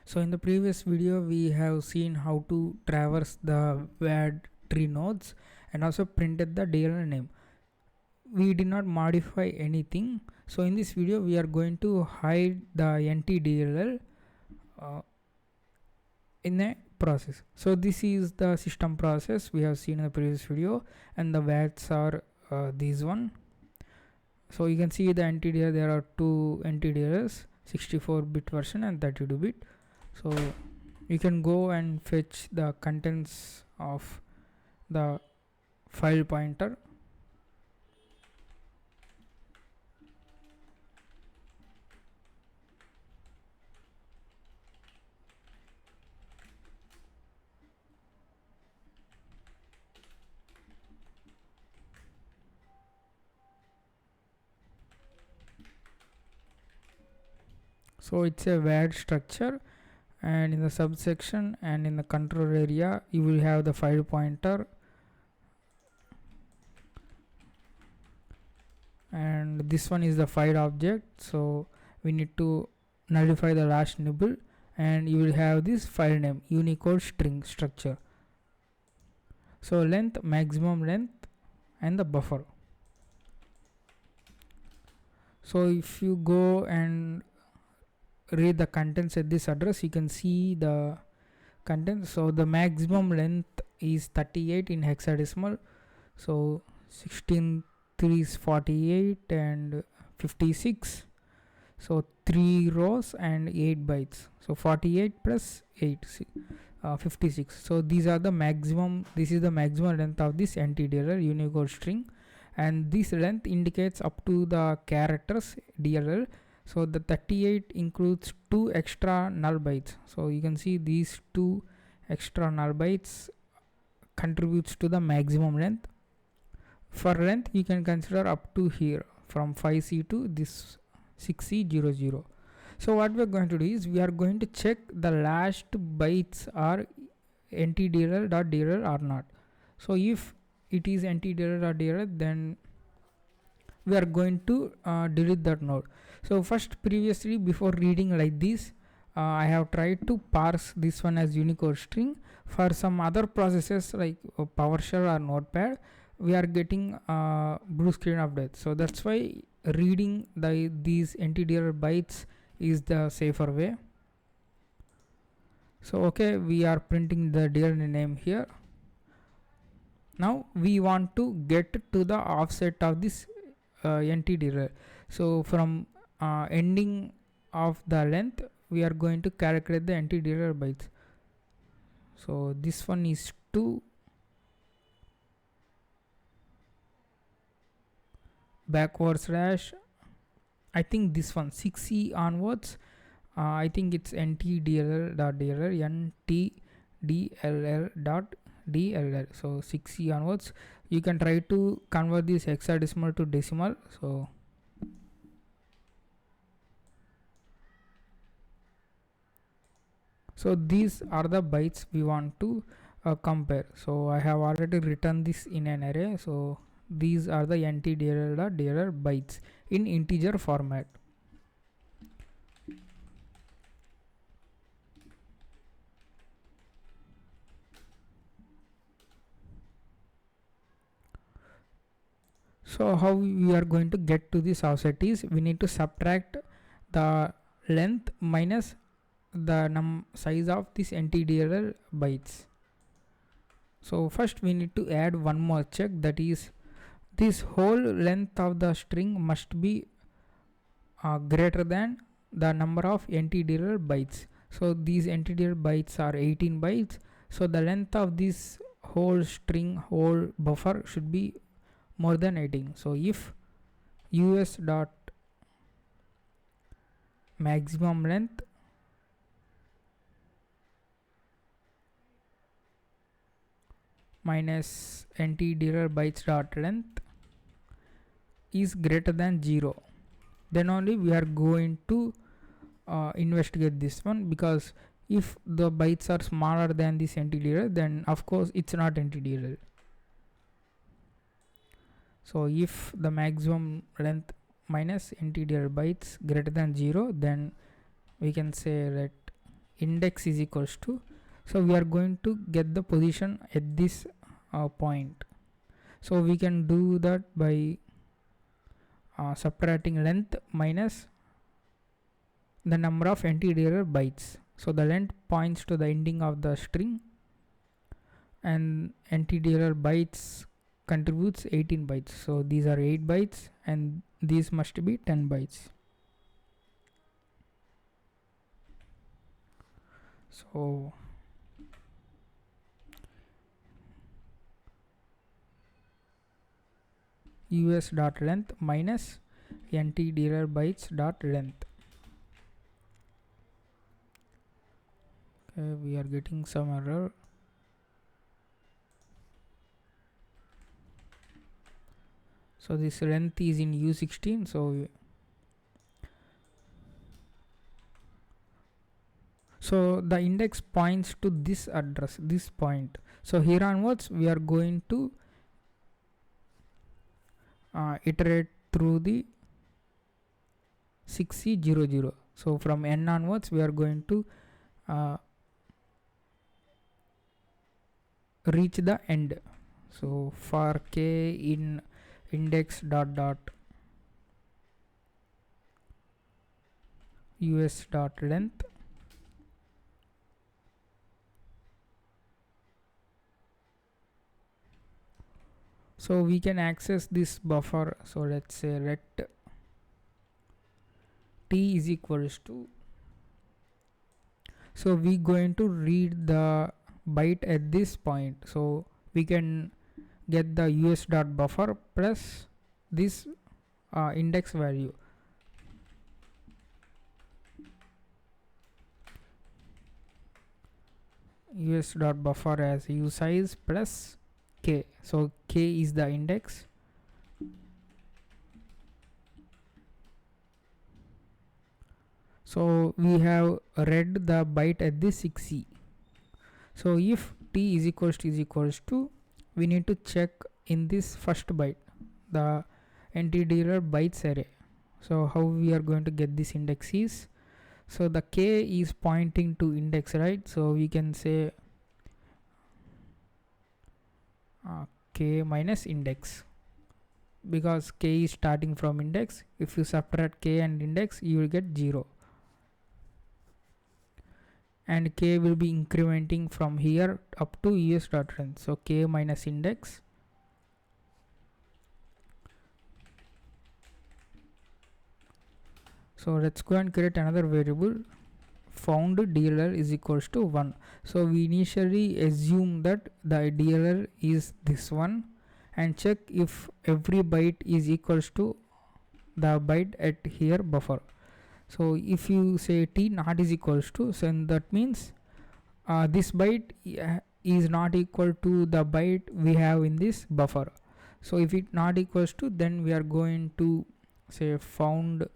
So in the previous video we have seen how to traverse the VADTREE nodes and also printed the DLL name. We did not modify anything. So in this video we are going to hide the NTDLL in a process. So this is the system process we have seen in the previous video, and the VADs are these one. So you can see the NTDLL, there are two NTDLLs, 64-bit version and 32-bit. So you can go and fetch the contents of the file pointer. So it's a VAD structure, and in the subsection and in the control area you will have the file pointer, and this one is the file object. So we need to nullify the last nibble, and you will have this file name Unicode string structure. So length, maximum length, and the buffer. So if you go and read the contents at this address, you can see the contents. So the maximum length is 38 in hexadecimal. So 16 3 is 48 and 56. So 3 rows and 8 bytes. So 48 plus 8, 56. So these are the maximum. This is the maximum length of this NTDLL Unicode string, and this length indicates up to the characters DLL. So the 38 includes 2 extra null bytes. So you can see these 2 extra null bytes contributes to the maximum length. For length you can consider up to here from 5C to this 6C00. So what we are going to do is we are going to check the last bytes are ntdll.dll or not. So if it is ntdll.dll, then we are going to delete that node. So first, previously before reading like this, I have tried to parse this one as Unicode string. For some other processes like PowerShell or Notepad, we are getting blue screen of death. So that's why reading these NTDLL bytes is the safer way. So okay, we are printing the DLL name here. Now we want to get to the offset of this NTDLL. So from ending of the length, we are going to calculate the NTDLL bytes. So this one is 2 backward slash, I think this one 6E onwards, I think it's ntdll.dll, ntdll.dll. so 6E onwards. You can try to convert this hexadecimal to decimal. So these are the bytes we want to compare. So I have already written this in an array. So these are the ntdll.dll bytes in integer format. So how we are going to get to this offset is we need to subtract the length minus the size of this NTDLL bytes. So first we need to add one more check, that is this whole length of the string must be greater than the number of NTDLL bytes. So these NTDLL bytes are 18 bytes. So the length of this whole string, whole buffer should be more than 18. So if us dot maximum length minus NTDLL bytes dot length is greater than 0, then only we are going to investigate this one, because if the bytes are smaller than this NTDLL, then of course it's not NTDLL. So if the maximum length minus NTDLL bytes greater than 0, then we can say that index is equals to, so we are going to get the position at this point. So we can do that by subtracting length minus the number of NTDLL bytes. So the length points to the ending of the string, and NTDLL bytes contributes 18 bytes. So these are 8 bytes and these must be 10 bytes. So us.length minus NTDLL bytes dot length. Okay, we are getting some error. So this length is in U16, so the index points to this address, this point. So here onwards we are going to iterate through the 6C00. So from n onwards we are going to reach the end. So for k in index dot dot us dot length, so we can access this buffer. So let's say let t is equals to, so we going to read the byte at this point. So we can get the us dot buffer plus this index value. Us dot buffer as u size plus k. So k is the index. So we have read the byte at this 6C. So if t is equals to, we need to check in this first byte the NTDLL bytes array. So how we are going to get this index is, so the k is pointing to index, right? So we can say k minus index, because k is starting from index. If you subtract k and index, you will get 0, and k will be incrementing from here up to us.length. So k minus index. So let's go and create another variable, found DLL is equals to 1. So we initially assume that the DLL is this one and check if every byte is equals to the byte at here buffer. So if you say t not is equals to, so that means this byte is not equal to the byte we have in this buffer. So if it not equals to, then we are going to say found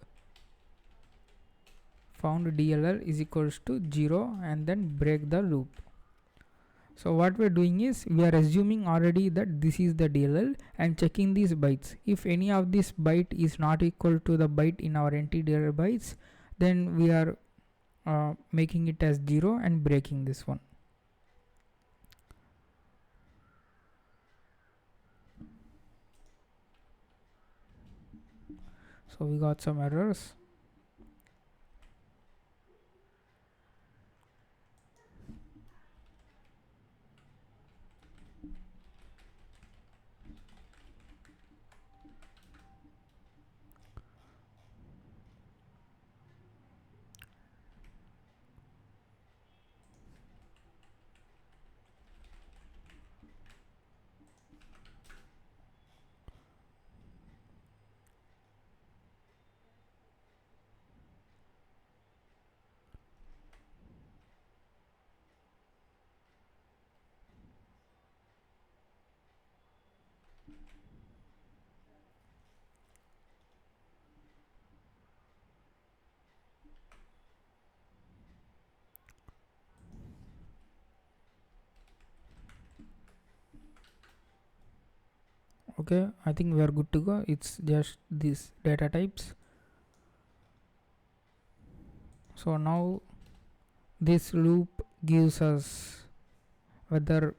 DLL is equals to 0 and then break the loop. So what we're doing is we are assuming already that this is the DLL and checking these bytes. If any of this byte is not equal to the byte in our NTDLL bytes, then we are making it as 0 and breaking this one. So we got some errors. Okay, I think we are good to go. It's just these data types. So now this loop gives us whether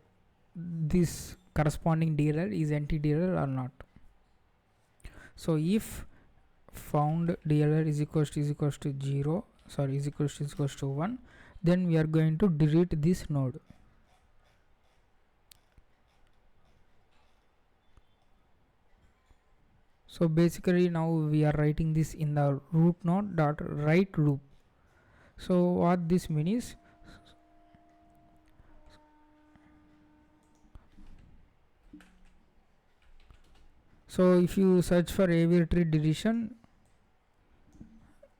this corresponding DLL is empty DLL or not. So if found DLL is equals to 0, sorry, is equals to 1, then we are going to delete this node. So basically now we are writing this in the root node dot write loop. So what this means is, so if you search for VADTREE deletion,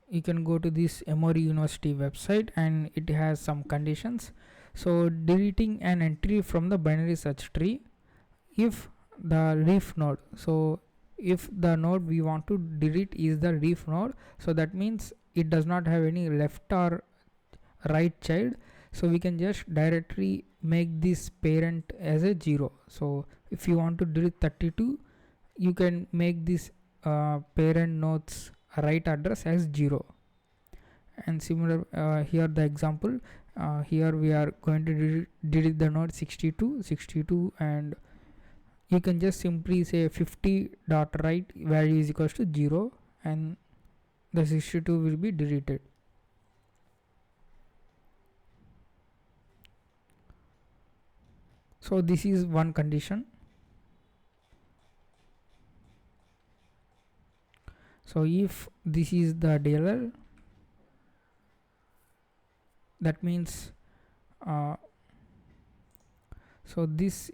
you can go to this Emory University website and it has some conditions. So deleting an entry from the binary search tree if the leaf node, so if the node we want to delete is the leaf node, so that means it does not have any left or right child, so we can just directly make this parent as a 0. So if you want to delete 32, you can make this parent node's right address as 0. And similar here the example, here we are going to delete the node 62, and you can just simply say 50 dot write value is equals to 0 and the 62 will be deleted. So this is one condition. So if this is the DLL, that means so this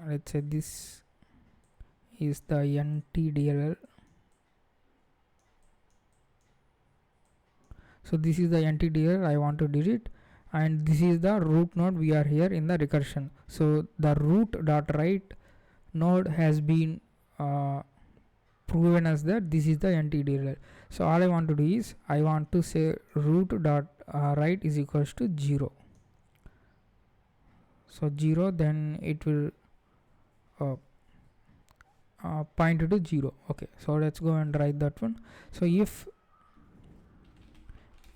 let's say this is the NTDLL. So this is the NTDLL I want to delete, and this is the root node we are here in the recursion. So the root dot write node has been proven as that this is the NTDLL. So all I want to do is I want to say root dot write is equals to 0. So 0, then it will point to 0. Okay, so let's go and write that one. So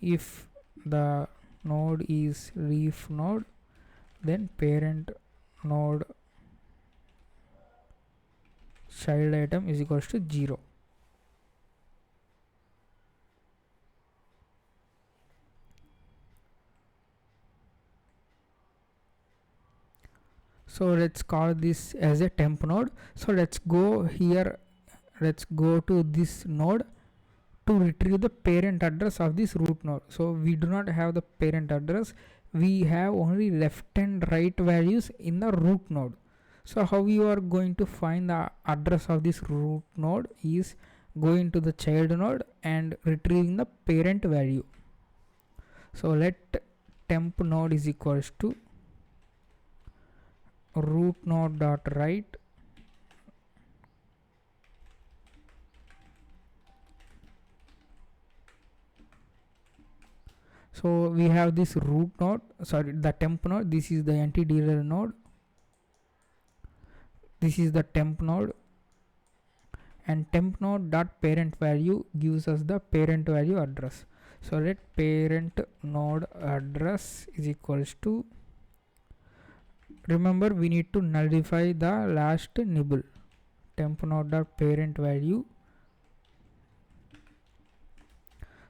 if the node is leaf node, then parent node child item is equals to 0. So let's call this as a temp node. So let's go here, let's go to this node to retrieve the parent address of this root node. So we do not have the parent address, we have only left and right values in the root node. So how you are going to find the address of this root node is going to the child node and retrieving the parent value. So let temp node is equals to root node dot write so we have this root node, sorry, the temp node, this is the NTDLL node, this is the temp node, and temp node dot parent value gives us the parent value address. So let parent node address is equals to, remember we need to nullify the last nibble, temp node dot parent value.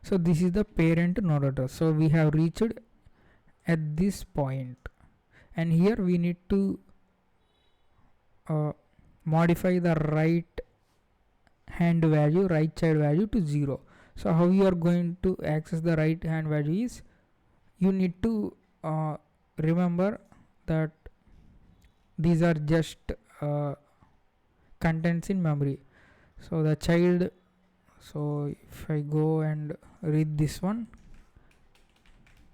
So this is the parent node address. So we have reached at this point, and here we need to modify the right hand value, right child value to 0. So how you are going to access the right hand value is, you need to remember that these are just contents in memory. So the child, so if I go and read this one,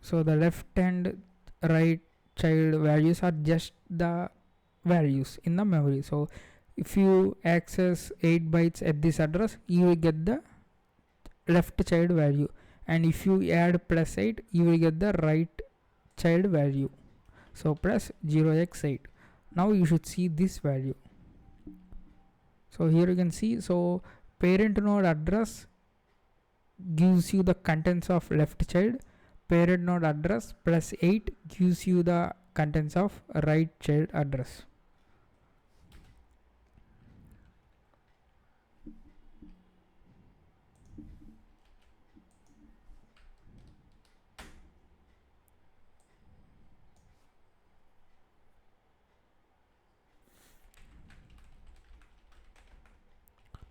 so the left and right child values are just the values in the memory. So if you access 8 bytes at this address, you will get the left child value, and if you add +8, you will get the right child value. So plus 0x8. Now you should see this value. So here you can see, so parent node address gives you the contents of left child, parent node address plus 8 gives you the contents of right child address.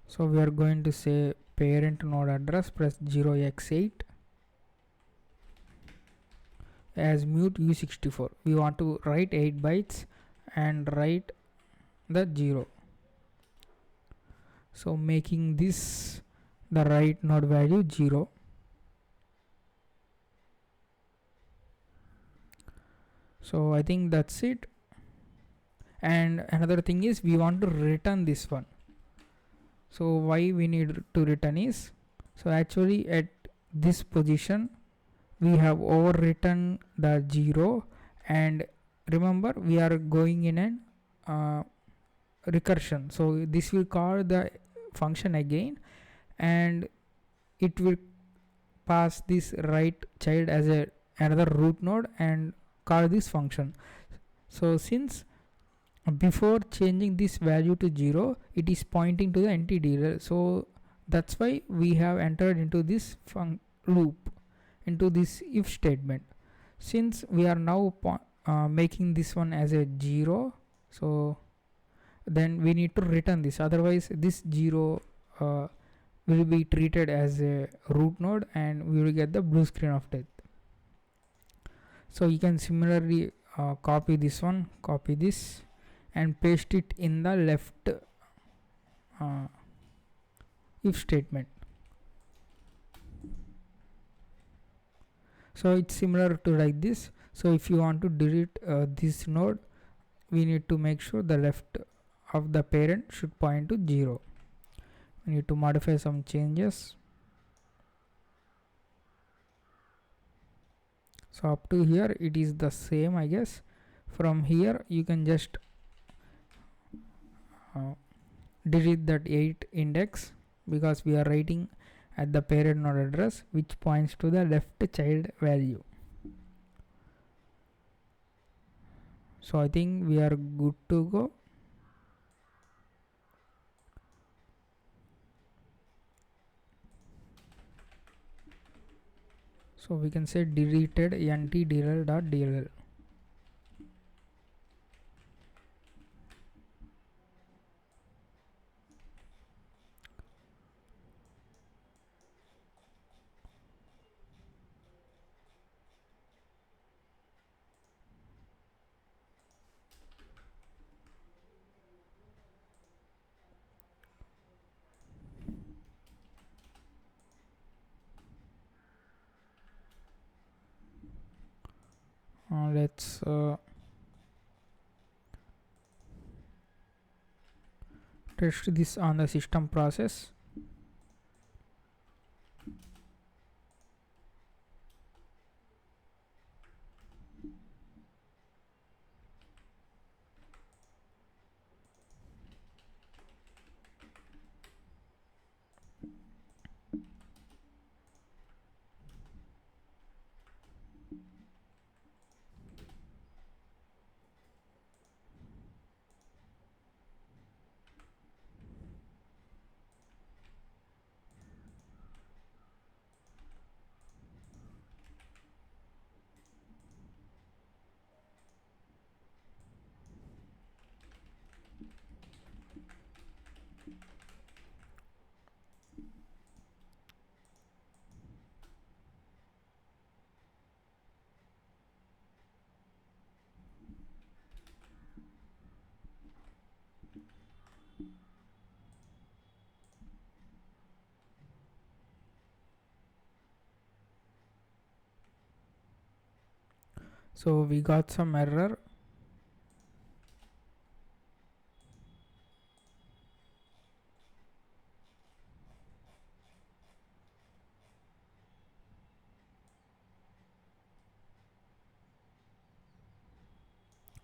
So we are going to say parent node address plus 0x8 as mute u64. We want to write 8 bytes and write the 0. So making this the right node value 0. So I think that's it. And another thing is we want to return this one. So why we need to return is, so actually at this position we have overwritten the 0, and remember we are going in an recursion. So this will call the function again, and it will pass this right child as a another root node and call this function. So since before changing this value to 0 it is pointing to the empty DLL, so that's why we have entered into this loop, into this if statement. Since we are now making this one as a 0, so then we need to return this, otherwise this 0 will be treated as a root node and we will get the blue screen of death. So you can similarly copy this one, copy this and paste it in the left if statement. So it's similar to like this. So if you want to delete this node, we need to make sure the left of the parent should point to 0. We need to modify some changes. So up to here it is the same, I guess. From here you can just delete that 8 index, because we are writing at the parent node address which points to the left child value. So I think we are good to go. So we can say deleted ntdll.dll. Let's test this on the system process. So we got some error.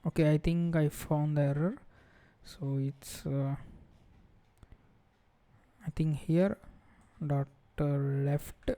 Okay, I think I found the error. So it's I think here dot left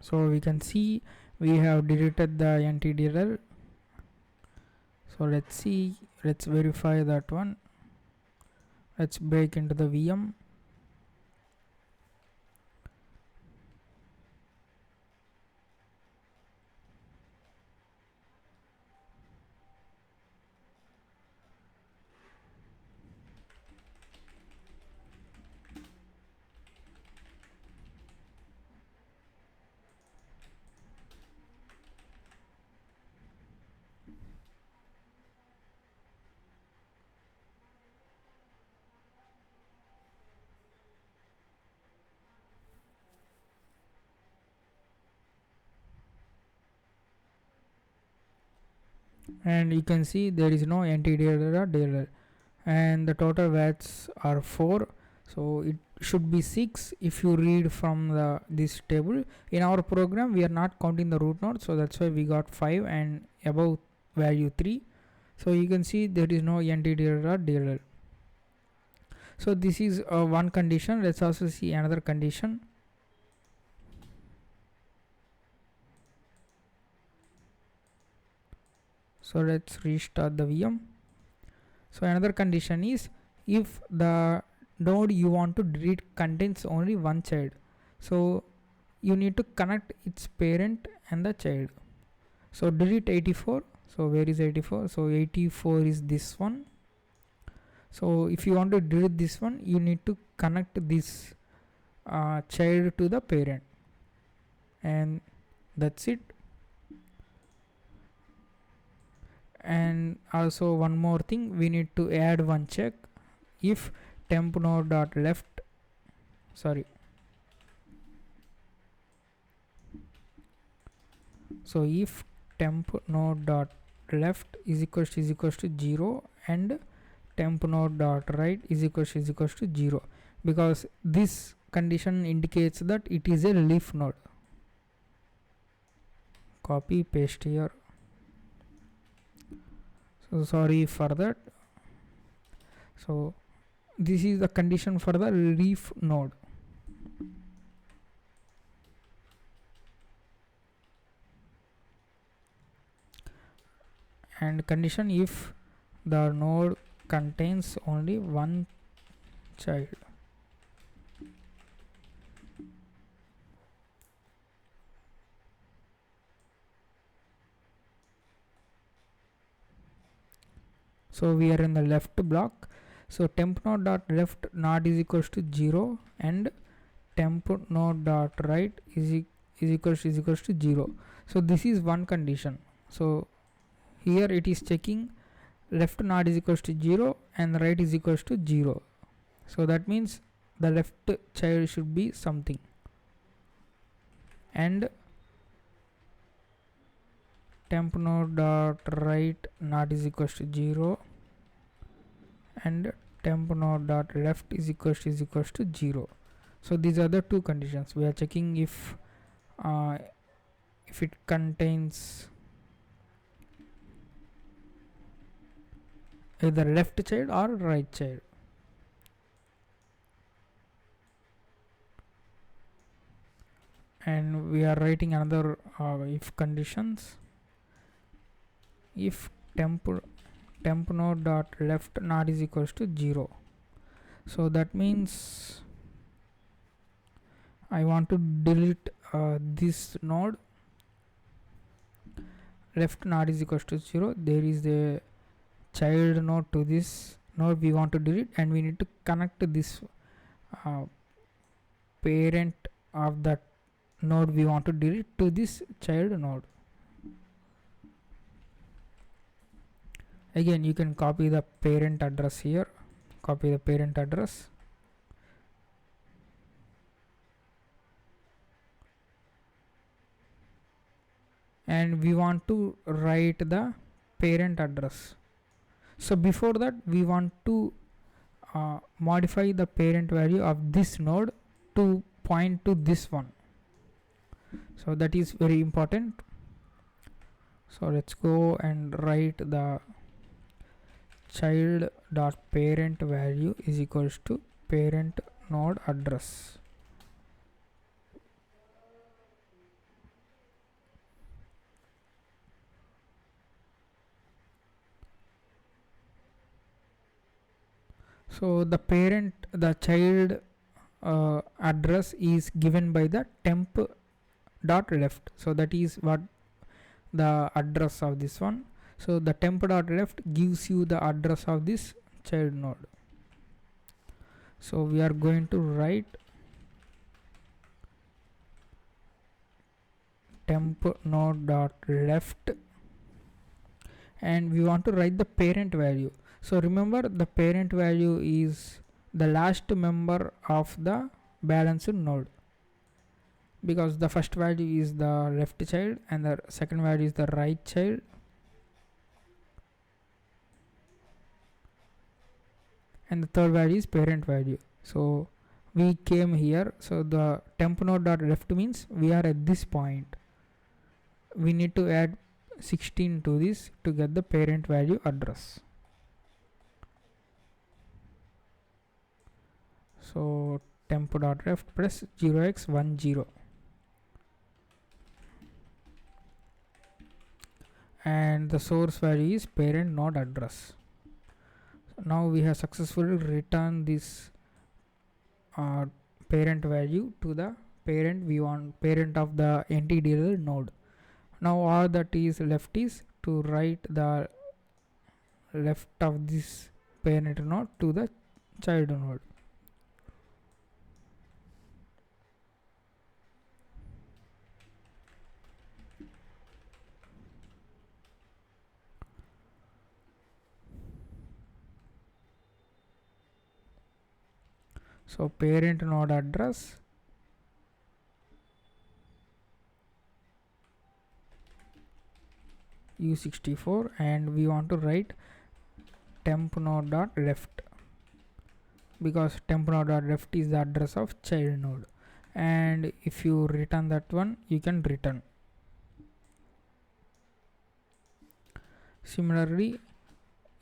So we can see we have deleted the NTDLL. So let's see, let's verify that one. Let's break into the VM. And you can see there is no NTDLL or DLL, and the total VATs are 4, so it should be 6 if you read from this table. In our program we are not counting the root node, so that's why we got 5 and above value 3. So you can see there is no NTDLL or DLL. So this is one condition. Let's also see another condition. So let's restart the VM. So another condition is if the node you want to delete contains only one child, so you need to connect its parent and the child. So delete 84. So where is 84? So 84 is this one. So if you want to delete this one, you need to connect this child to the parent, and that's it. And also one more thing, we need to add one check. If temp node dot left, sorry, so if temp node dot left is equals to 0 and temp node dot right is equals to 0, because this condition indicates that it is a leaf node. Copy paste here. So sorry for that. So this is the condition for the leaf node. And condition if the node contains only one child. So we are in the left block. So temp node dot left not is equals to 0 and temp node dot right is equals to 0. So this is one condition. So here it is checking left not is equals to 0 and right is equals to 0. So that means the left child should be something, and temp node dot right not is equals to 0 and temp node dot left is equals to 0. So these are the two conditions. We are checking if it contains either left child or right child. And we are writing another if conditions. If temp node dot left not is equals to 0, so that means I want to delete this node. Left not is equals to 0. There is a child node to this node we want to delete, and we need to connect this parent of that node we want to delete to this child node. Again, you can copy the parent address here. Copy the parent address. And we want to write the parent address. So before that, we want to modify the parent value of this node to point to this one. So that is very important. So let's go and write the child dot parent value is equals to parent node address. So the child address is given by the temp dot left. So that is what the address of this one. So the temp dot left gives you the address of this child node. So we are going to write temp node dot left, and we want to write the parent value. So remember, the parent value is the last member of the balanced node, because the first value is the left child and the second value is the right child, and the third value is parent value. So we came here, so the temp node dot left means we are at this point. We need to add 16 to this to get the parent value address. So temp dot left press 0x10, and the source value is parent node address. So now we have successfully returned this parent value to the parent of the NTDLL node. Now all that is left is to write the left of this parent node to the child node. So parent node address U64, and we want to write temp node dot left, because temp node dot left is the address of child node, and if you return that one, you can return. Similarly,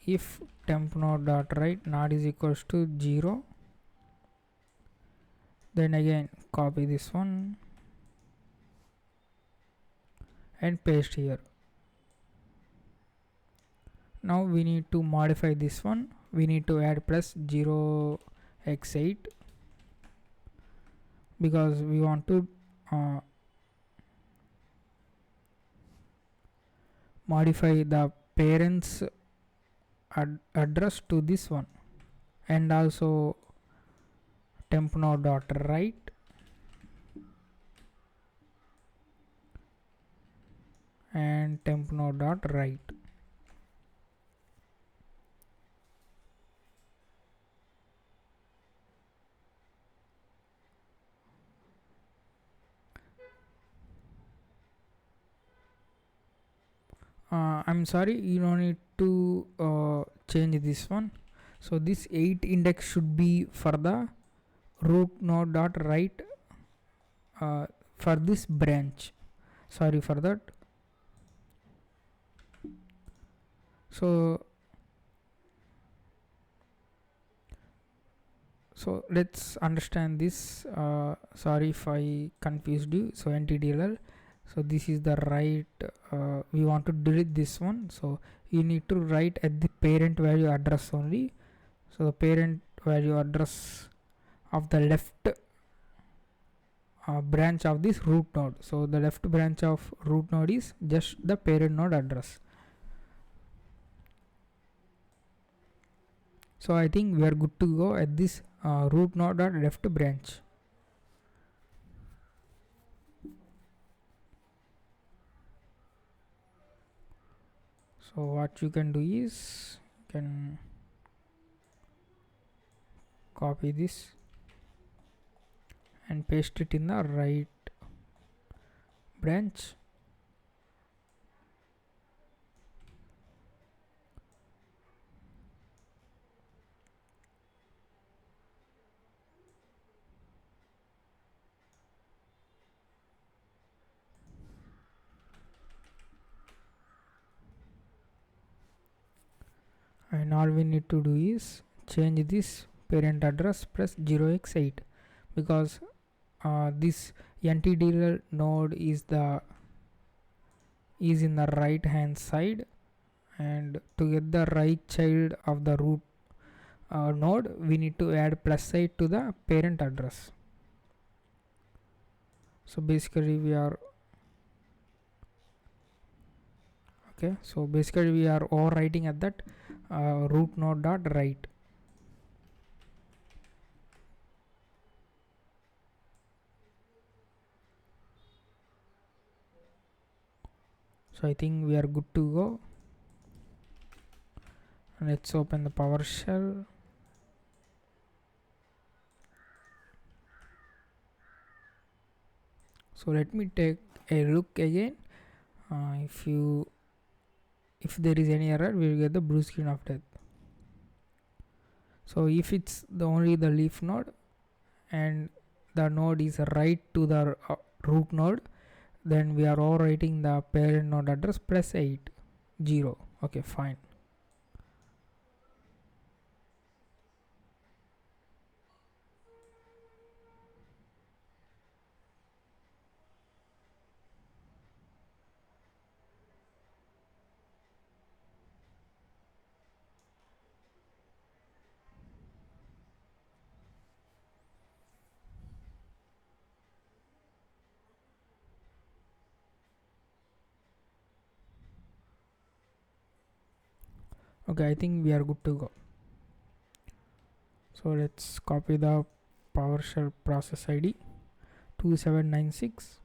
if temp node dot right not is equals to 0, then again copy this one and paste here. Now we need to modify this one. We need to add plus 0x8, because we want to modify the parents address to this one, and also temp node dot right and temp node dot right. I'm sorry, you don't need to change this one. So this 8 index should be for the root node dot right for this branch. Sorry for that. So let's understand this. Sorry if I confused you. So NTDLL, so this is the right, we want to delete this one, so you need to write at the parent value address only. So the parent value address of the left branch of this root node. So the left branch of root node is just the parent node address. So I think we are good to go at this root node dot left branch. So what you can do is, you can copy this and paste it in the right branch. And all we need to do is change this parent address plus 0x8, because this NTDLL node is in the right hand side, and to get the right child of the root node, we need to add +8 to the parent address. So basically we are overwriting at that root node dot write. So I think we are good to go. Let's open the PowerShell. So let me take a look again. If there is any error, we will get the blue screen of death. So if it's only the leaf node and the node is right to the root node, then we are overwriting the parent node address +8 0. Okay, fine. Okay, I think we are good to go. So let's copy the PowerShell process ID 2796.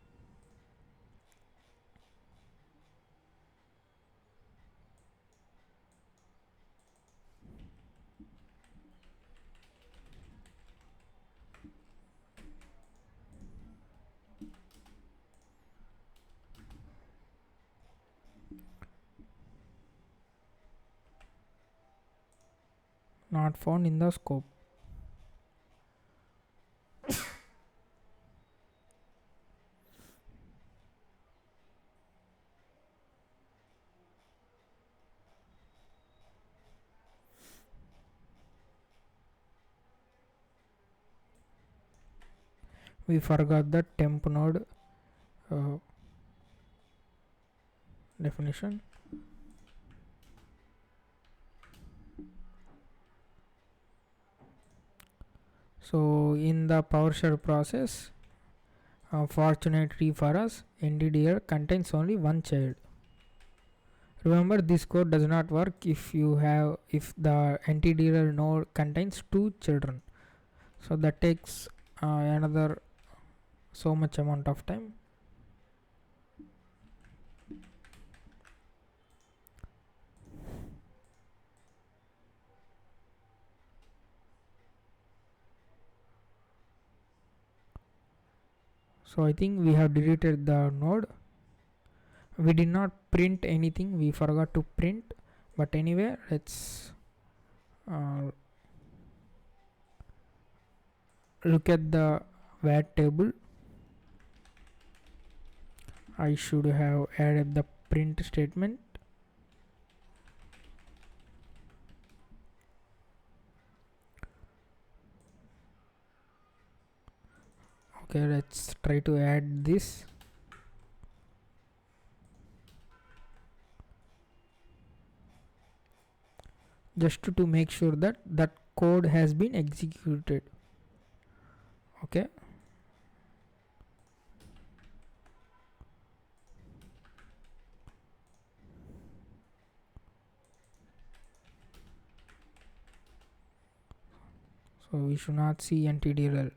Not found in the scope. We forgot the temp node definition. So in the PowerShell process, fortunately for us, NDDL contains only one child. Remember, this code does not work if the NTDL node contains two children. So that takes another so much amount of time. So I think we have deleted the node. We did not print anything, we forgot to print, but anyway, let's look at the VAD table. I should have added the print statement. Okay, let's try to add this. Just to make sure that that code has been executed. Okay. So we should not see NTDLL.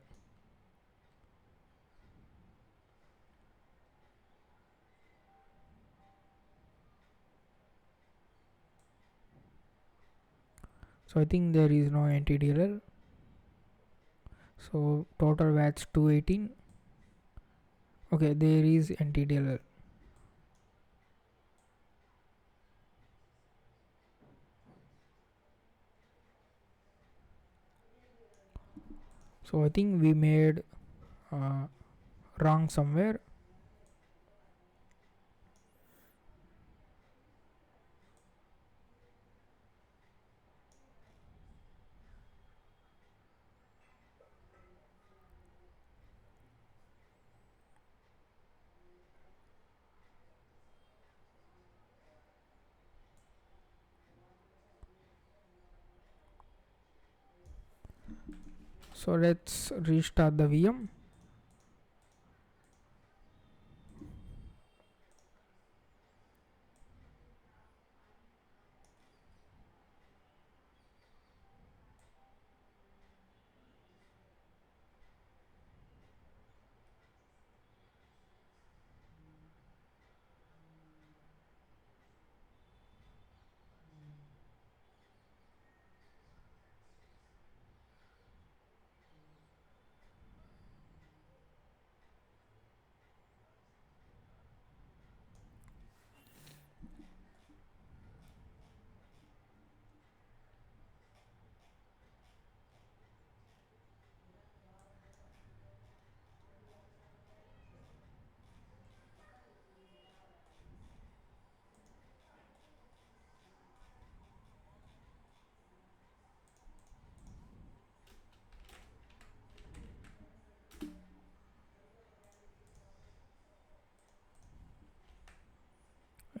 So I think there is no NTDLL. So total VATs 218. Okay, there is NTDLL. So I think we made wrong somewhere. So let's restart the VM.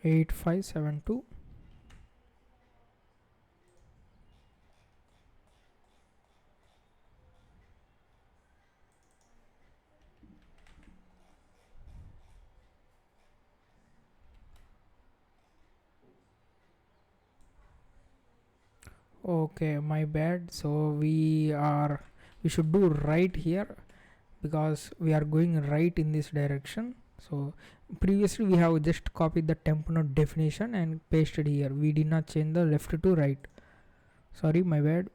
Eight five 7 2. Okay, my bad. So we should do right here, because we are going right in this direction. So previously we have just copied the temp node definition and pasted here. We did not change the left to right. Sorry, my bad.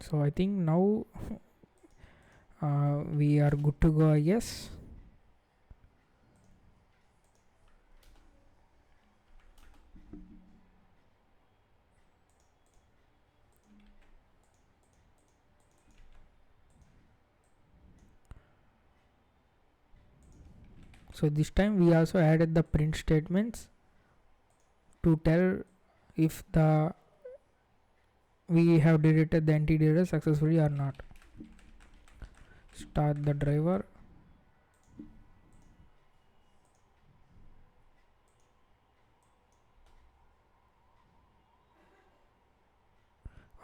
So I think now we are good to go, I guess. So this time we also added the print statements to tell if the we have deleted the NTDLL successfully or not. Start the driver.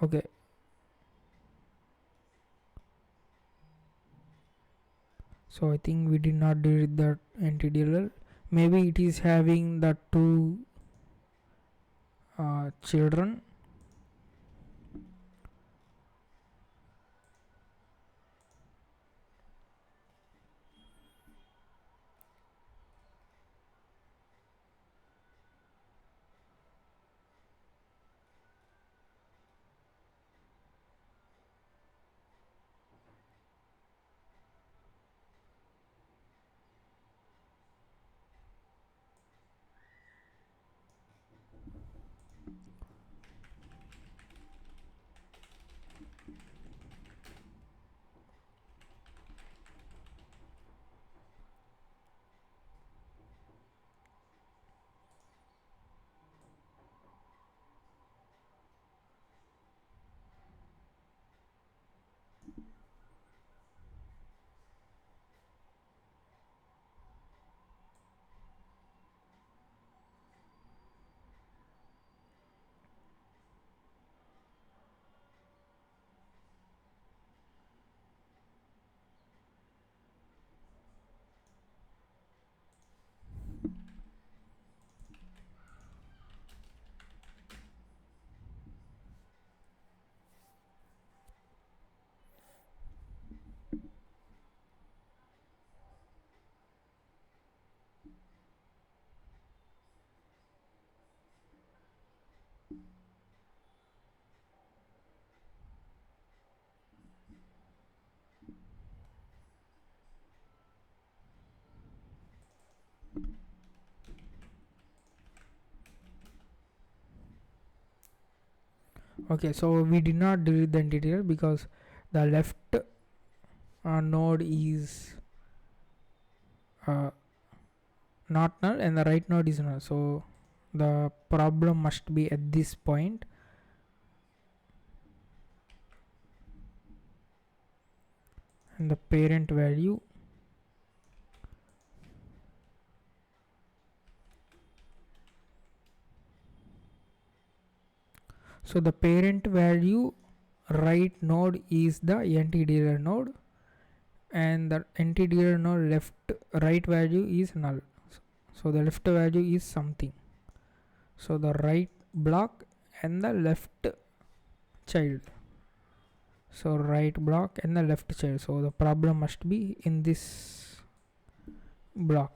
Okay, so I think we did not delete the NTDLL. Maybe it is having the two children. Okay, so we did not delete the NTDLL because the left node is not null and the right node is null. So the problem must be at this point. And the parent value, So the parent value right node is the NTDLL node, and the NTDLL node left right value is null. So the left value is something. So the right block and the left child. So right block and the left child. So the problem must be in this block.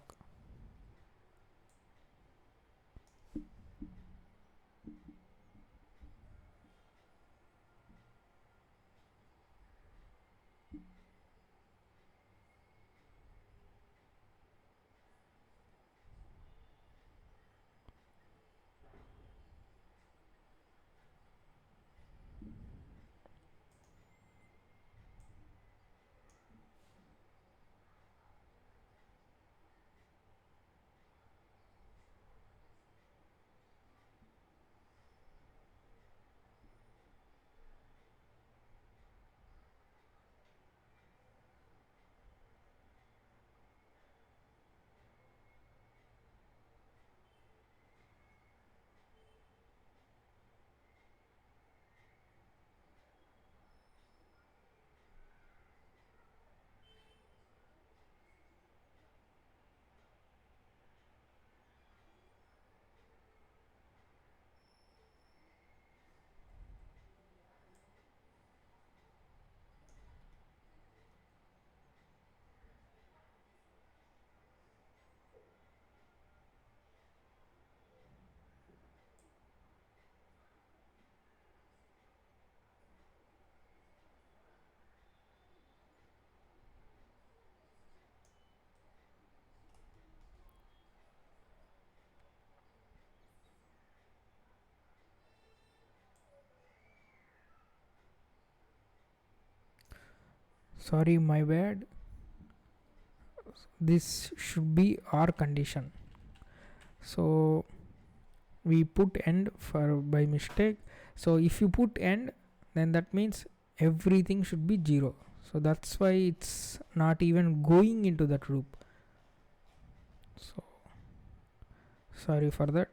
Sorry, my bad. This should be our condition. So we put end for by mistake. So if you put end, then that means everything should be 0. So that's why it's not even going into that loop. So sorry for that.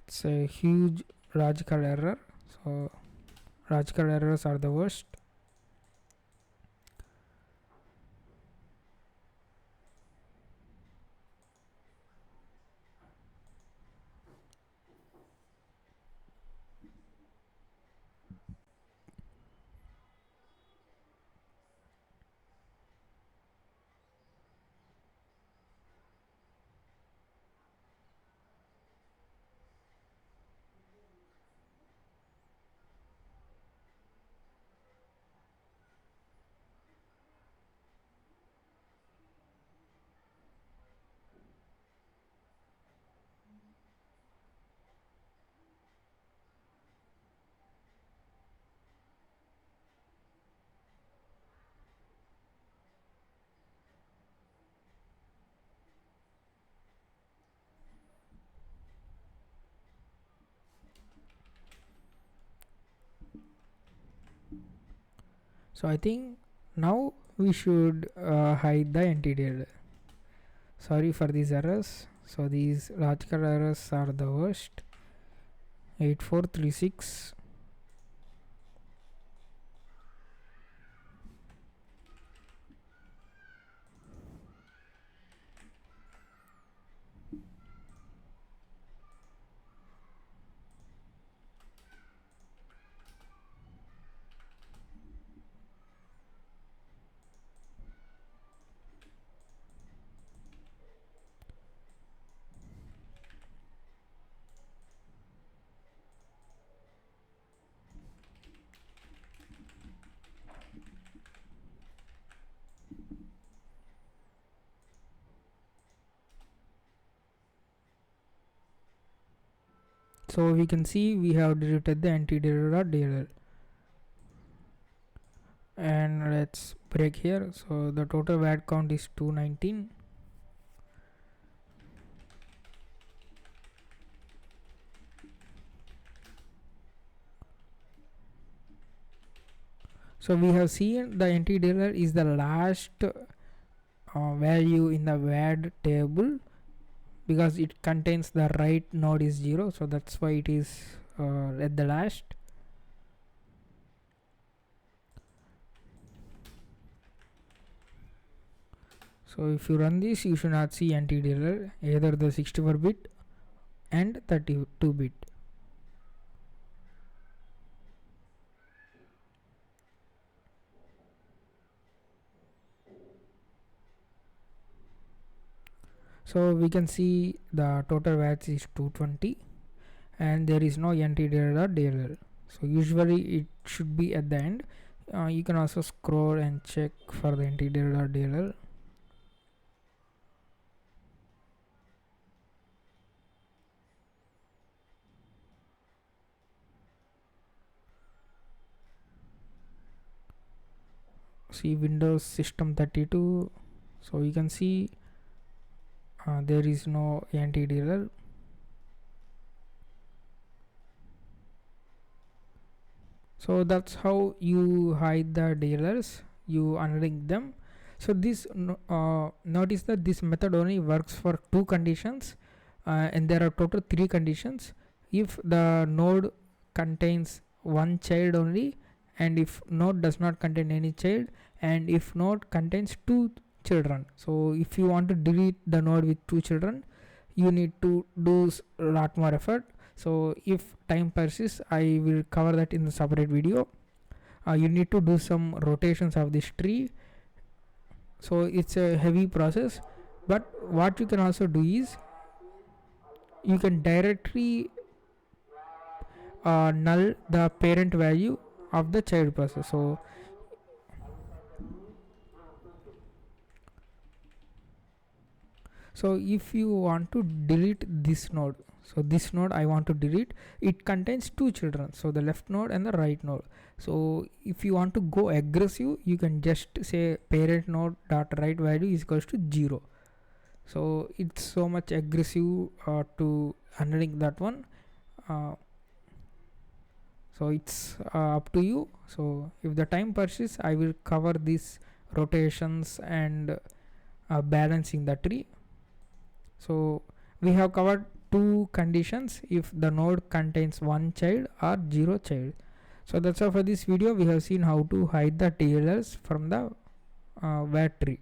It's a huge logical error. So logical errors are the worst. So I think now we should hide the NTDL. Sorry for these errors. So these logical errors are the worst. 8436. So we can see we have deleted the NTDL.dll. And let's break here. So the total VAD count is 219. So we have seen the NTDL is the last value in the VAD table because it contains the right node is 0. So that's why it is at the last. So if you run this, you should not see anti-DLL, either the 64-bit and 32-bit. So we can see the total VATs is 220 and there is no anti-DLL or DLL. So usually it should be at the end. You can also scroll and check for the anti-DLL or DLL. See Windows System 32. So you can see there is no anti-DLL. So that's how you hide the DLLs, you unlink them. So this notice that this method only works for 2 conditions, and there are total 3 conditions. If the node contains 1 child only, and if node does not contain any child, and if node contains 2 children. So if you want to delete the node with 2 children, you need to do a lot more effort. So if time persists, I will cover that in the separate video. You need to do some rotations of this tree, so it's a heavy process. But what you can also do is you can directly null the parent value of the child process. So if you want to delete this node, so this node I want to delete, it contains 2 children, so the left node and the right node. So if you want to go aggressive, you can just say parent node dot right value is equals to 0. So it's so much aggressive to unlink that one. So it's up to you. So if the time persists, I will cover these rotations and balancing the tree. So we have covered 2 conditions if the node contains 1 child or 0 child. So that's all for this video. We have seen how to hide the DLLs from the VADTREE.